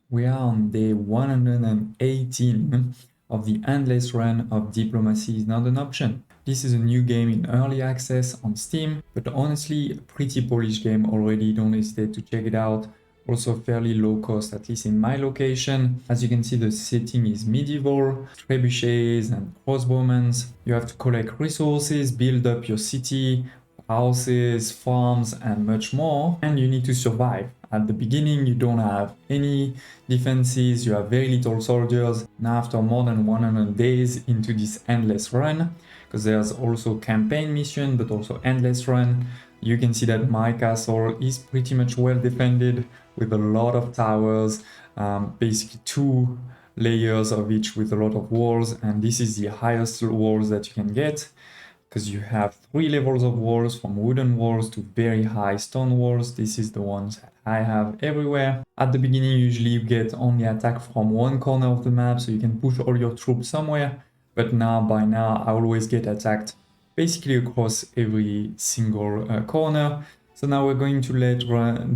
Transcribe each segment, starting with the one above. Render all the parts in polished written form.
We are on day 118 of the endless run of Diplomacy is Not an Option. This is a new game in early access on Steam, but honestly a pretty polished game already, don't hesitate to check it out. Also fairly low cost, at least in my location. As you can see, the setting is medieval, trebuchets and crossbowmen. You have to collect resources, build up your city, houses, farms and much more, and you need to survive. At the beginning you don't have any defenses, you have very little soldiers. Now after more than 100 days into this endless run, because there's also campaign mission but also endless run, you can see that my castle is pretty much well defended with a lot of towers, basically 2 layers of each with a lot of walls, and this is the highest walls that you can get, because you have 3 levels of walls, from wooden walls to very high stone walls. This is the ones that I have everywhere. At the beginning usually you get only attack from one corner of the map, so you can push all your troops somewhere, but by now I always get attacked basically across every single corner. So now we're going to let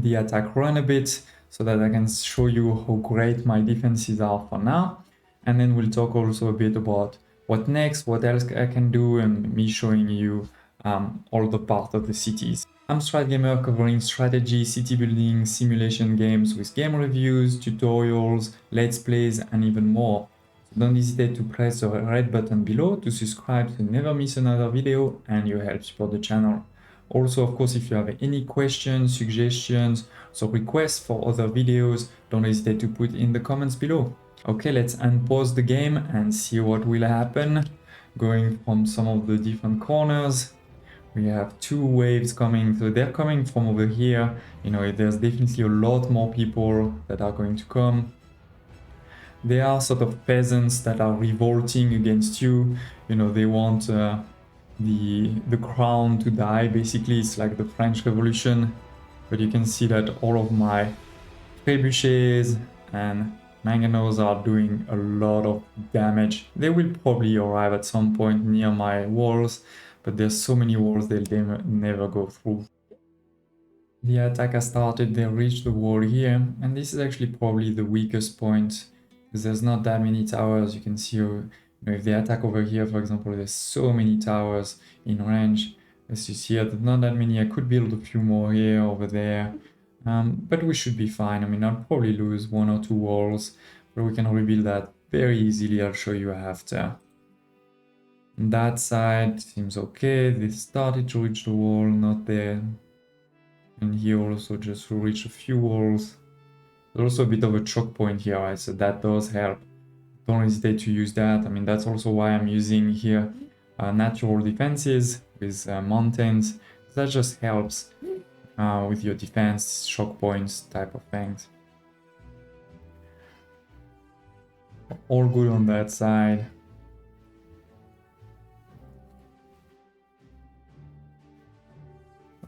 the attack run a bit so that I can show you how great my defenses are for now, and then we'll talk also a bit about what next, what else I can do, and me showing you all the part of the cities. I'm StratGamer, covering strategy, city building, simulation games with game reviews, tutorials, let's plays and even more. So don't hesitate to press the red button below to subscribe to never miss another video, and you help support the channel. Also, of course, if you have any questions, suggestions, so requests for other videos, don't hesitate to put in the comments below. Okay, let's unpause the game and see what will happen. Going from some of the different corners, we have 2 waves coming, so they're coming from over here. You know, there's definitely a lot more people that are going to come. They are sort of peasants that are revolting against you. You know, they want the crown to die. Basically, it's like the French Revolution. But you can see that all of my trebuchets and mangonels are doing a lot of damage. They will probably arrive at some point near my walls, but there's so many walls they'll never go through. The attack has started, they reached the wall here, and this is actually probably the weakest point, because there's not that many towers. You can see, you know, if they attack over here, for example, there's so many towers in range. As you see, there's not that many. I could build a few more here, over there. But we should be fine. I mean, I'll probably lose 1 or 2 walls, but we can rebuild that very easily. I'll show you after. That side seems okay. They started to reach the wall, not there. And here also just to reach a few walls. There's also a bit of a choke point here, right? So that does help. Don't hesitate to use that. I mean, that's also why I'm using here natural defenses with mountains. That just helps with your defense, shock points type of things. All good on that side.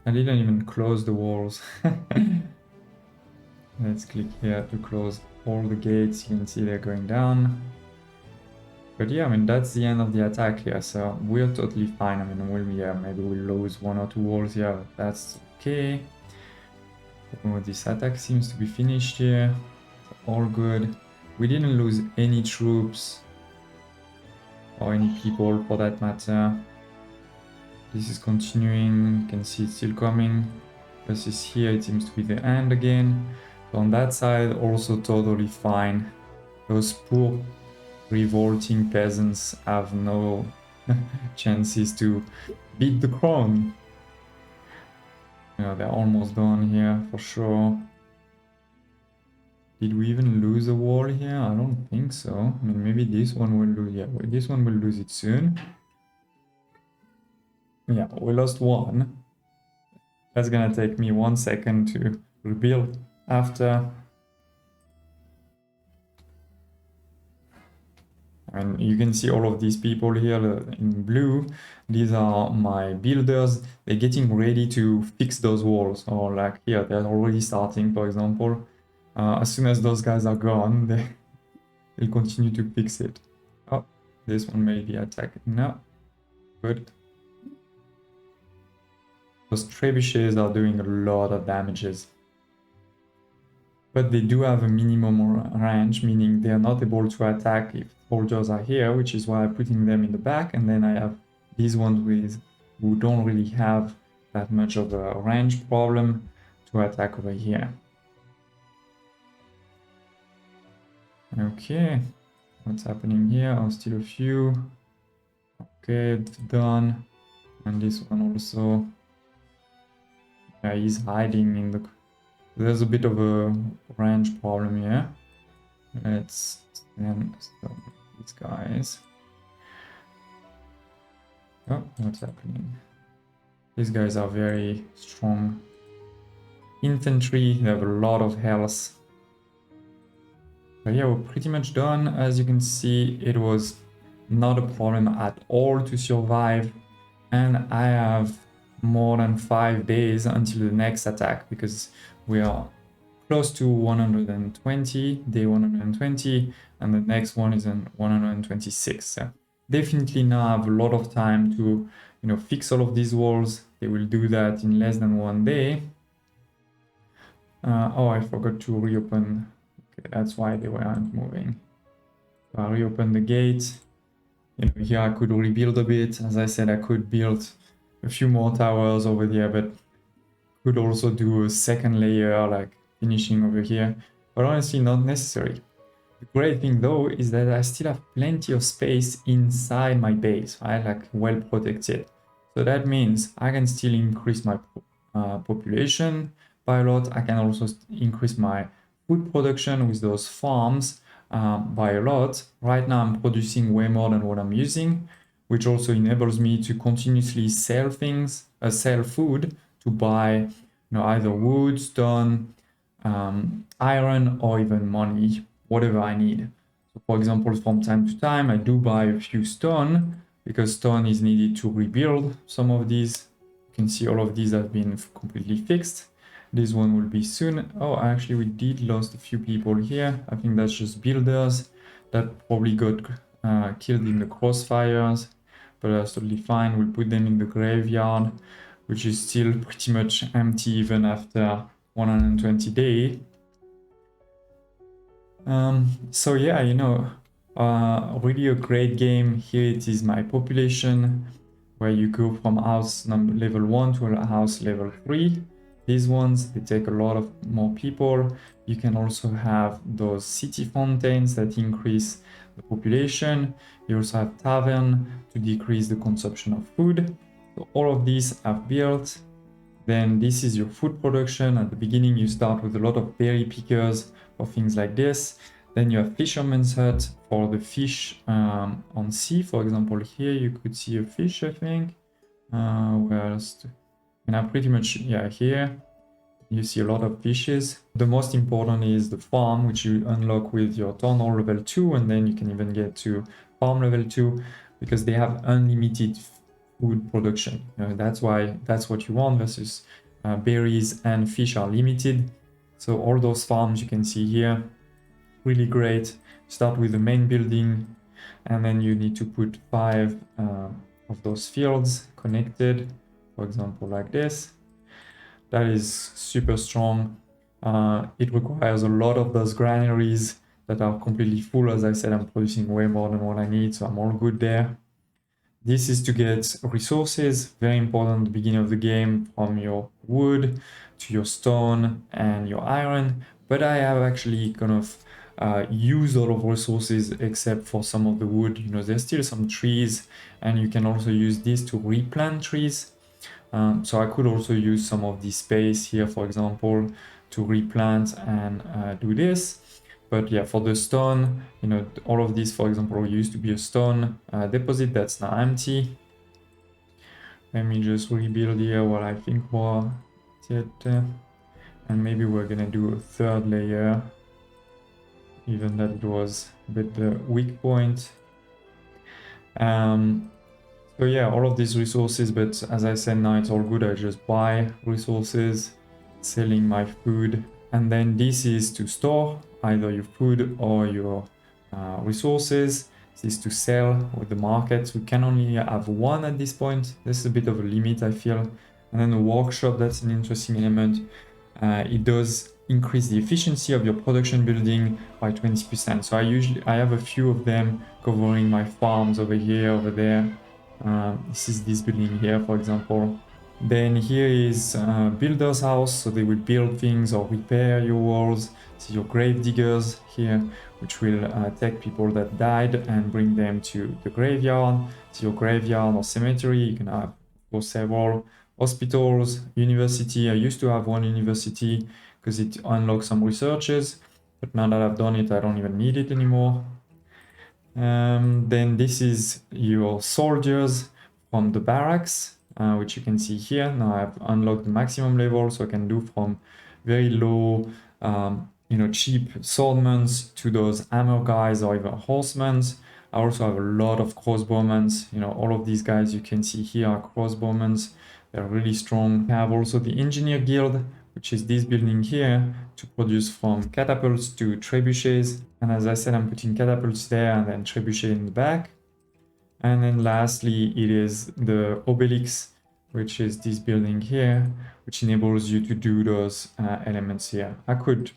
I didn't even close the walls. Let's click here to close all the gates. You can see they're going down. But yeah, I mean, that's the end of the attack here, so we're totally fine. I mean, maybe we'll lose 1 or 2 walls here, but that's okay. This attack seems to be finished here. All good. We didn't lose any troops or any people for that matter. This is continuing. You can see it's still coming. Versus here, it seems to be the end again. So on that side, also totally fine. Those poor revolting peasants have no chances to beat the crown. You know, they're almost done here for sure. Did we even lose a wall here? I don't think so. I mean, maybe this one will lose. Yeah, this one will lose it soon. Yeah, we lost 1. That's gonna take me 1 second to rebuild after. And you can see all of these people here in blue. These are my builders. They're getting ready to fix those walls. Or like here, they're already starting, for example. As soon as those guys are gone, they'll continue to fix it. Oh, this one may be attacking. No, good. Those trebuchets are doing a lot of damages. but they do have a minimum range, meaning they are not able to attack if soldiers are here, which is why I'm putting them in the back. And then I have these ones who don't really have that much of a range problem to attack over here. Okay, what's happening here? Oh, still a few. Okay, done. And this one also. Yeah, he's hiding in the... There's a bit of a range problem here. Let's send these guys. Oh, what's happening? These guys are very strong infantry. They have a lot of health. But yeah, we're pretty much done. As you can see, it was not a problem at all to survive. And I have more than 5 days until the next attack, because we are close to 120, day 120, and the next one is on 126. So definitely now I have a lot of time to, fix all of these walls. They will do that in less than 1 day. Oh, I forgot to reopen. Okay, that's why they weren't moving. So I reopened the gate. Here I could rebuild a bit. As I said, I could build a few more towers over there, but could also do a second layer, like finishing over here, but honestly not necessary. The great thing though is that I still have plenty of space inside my base, right? Like well protected. So that means I can still increase my population by a lot. I can also increase my food production with those farms by a lot. Right now I'm producing way more than what I'm using, which also enables me to continuously sell things, sell food to buy, either wood, stone, iron, or even money, whatever I need. So for example, from time to time, I do buy a few stone because stone is needed to rebuild some of these. You can see all of these have been completely fixed. This one will be soon. Oh, actually, we did lost a few people here. I think that's just builders that probably got killed in the crossfires, but that's totally fine. We'll put them in the graveyard, which is still pretty much empty even after 120 days. So yeah, really a great game. Here it is my population, where you go from house level 1 to a house level 3. These ones, they take a lot of more people. You can also have those city fountains that increase the population. You also have tavern to decrease the consumption of food. So all of these I've built. Then this is your food production. At the beginning, you start with a lot of berry pickers or things like this. Then you have fisherman's hut for the fish on sea. For example, here you could see a fish, I think. Where else? And pretty much, yeah, here you see a lot of fishes. The most important is the farm, which you unlock with your town hall level 2, and then you can even get to farm level 2 because they have unlimited food production. That's what you want, versus berries and fish are limited. So all those farms you can see here, really great. Start with the main building, and then you need to put 5 of those fields connected, for example, like this. That is super strong. It requires a lot of those granaries that are completely full. As I said, I'm producing way more than what I need, so I'm all good there. This is to get resources, very important at the beginning of the game, from your wood to your stone and your iron. But I have actually kind of used all of resources except for some of the wood. There's still some trees, and you can also use this to replant trees. So I could also use some of this space here, for example, to replant and do this. But yeah, for the stone, all of this, for example, used to be a stone deposit that's now empty. Let me just rebuild here what I think was it. And maybe we're gonna do a 3rd layer, even that it was a bit the weak point. So yeah, all of these resources, but as I said, now it's all good. I just buy resources, selling my food, and then this is to store either your food or your resources. This is to sell with the markets. We can only have 1 at this point. This is a bit of a limit, I feel. And then the workshop, that's an interesting element. it does increase the efficiency of your production building by 20%. So I have a few of them covering my farms over here, over there. This is this building here, for example. Then here is builder's house, so they will build things or repair your walls. This is your grave diggers here, which will take people that died and bring them to the graveyard. It's your graveyard or cemetery. You can have, of course, several hospitals, university. I used to have one university because it unlocks some researches, but now that I've done it, I don't even need it anymore. Then this is your soldiers from the barracks, which you can see here. Now I've unlocked the maximum level, so I can do from very low, cheap swordmen to those hammer guys or even horsemen. I also have a lot of crossbowmen. All of these guys you can see here are crossbowmen. They're really strong. I have also the engineer guild, which is this building here, to produce from catapults to trebuchets. And as I said, I'm putting catapults there and then trebuchet in the back. And then lastly, it is the obelix, which is this building here, which enables you to do those elements here. I could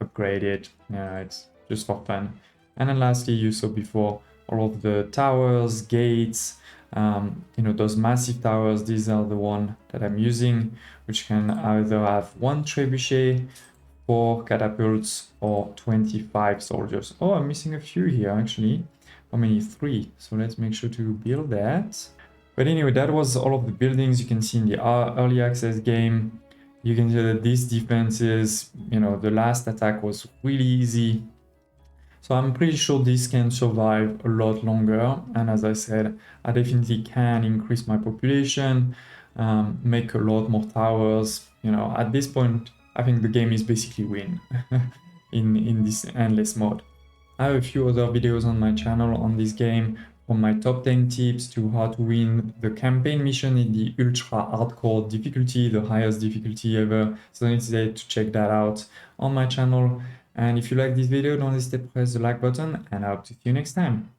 upgrade it, it's just for fun. And then lastly, you saw before all of the towers, gates, those massive towers. These are the one that I'm using, which can either have 1 trebuchet, 4 catapults, or 25 soldiers. Oh, I'm missing a few here actually. How many? 3. So let's make sure to build that. But anyway, that was all of the buildings you can see in the early access game. You can see that these defenses, the last attack was really easy. So I'm pretty sure this can survive a lot longer. And as I said, I definitely can increase my population, make a lot more towers. At this point, I think the game is basically win in this endless mode. I have a few other videos on my channel on this game, from my top 10 tips to how to win the campaign mission in the ultra hardcore difficulty, the highest difficulty ever. So don't hesitate to check that out on my channel. And if you like this video, don't hesitate to press the like button, and I hope to see you next time.